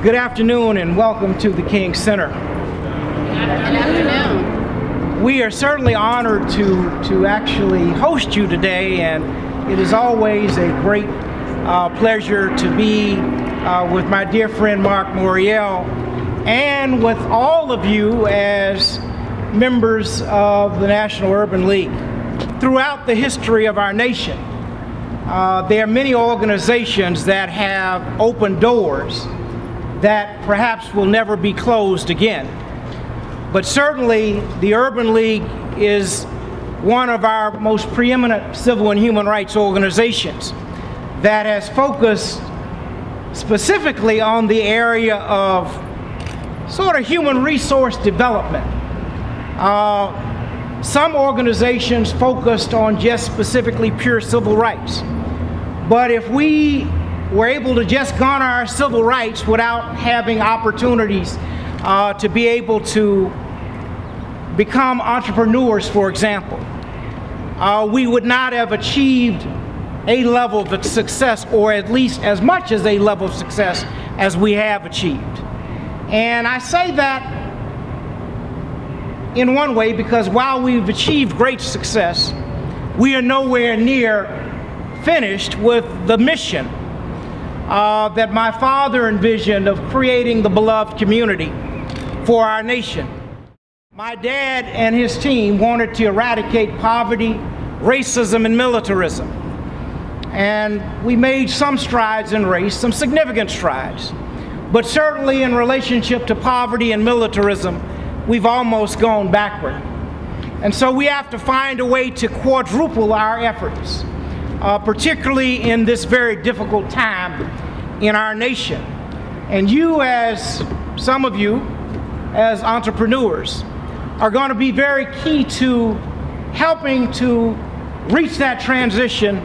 Good afternoon and welcome to the King Center. Good afternoon. We are certainly honored to actually host you today, and it is always a great pleasure to be with my dear friend Mark Morial and with all of you as members of the National Urban League. Throughout the history of our nation, there are many organizations that have opened doors that perhaps will never be closed again. But certainly the Urban League is one of our most preeminent civil and human rights organizations that has focused specifically on the area of sort of human resource development. Some organizations focused on just specifically pure civil rights. But if we were able to just garner our civil rights without having opportunities to be able to become entrepreneurs, for example, we would not have achieved a level of success, or at least as much as a level of success as we have achieved. And I say that in one way because while we've achieved great success, we are nowhere near finished with the mission that my father envisioned of creating the beloved community for our nation. My dad and his team wanted to eradicate poverty, racism, and militarism. And we made some strides in race, some significant strides. But certainly in relationship to poverty and militarism, we've almost gone backward. And so we have to find a way to quadruple our efforts, particularly in this very difficult time in our nation. And you, as some of you, as entrepreneurs, are going to be very key to helping to reach that transition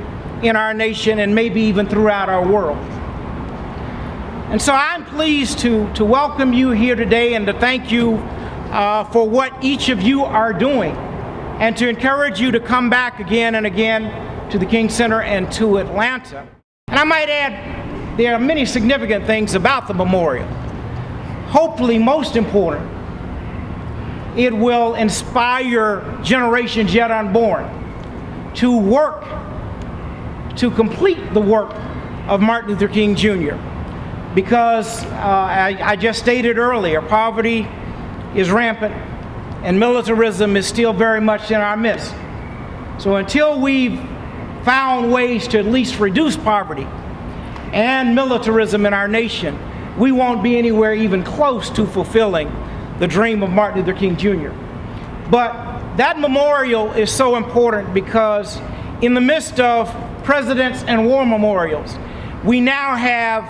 in our nation and maybe even throughout our world. And so I'm pleased to welcome you here today and to thank you for what each of you are doing, and to encourage you to come back again and again to the King Center and to Atlanta. And I might add, there are many significant things about the memorial. Hopefully, most important, it will inspire generations yet unborn to work to complete the work of Martin Luther King Jr. Because I just stated earlier, poverty is rampant and militarism is still very much in our midst. So until we've found ways to at least reduce poverty and militarism in our nation, we won't be anywhere even close to fulfilling the dream of Martin Luther King Jr. But that memorial is so important because in the midst of presidents and war memorials, we now have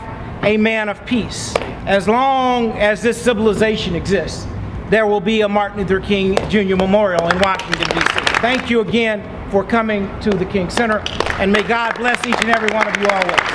a man of peace. As long as this civilization exists, there will be a Martin Luther King Jr. Memorial in Washington, D.C. Thank you again for coming to the King Center, and may God bless each and every one of you always.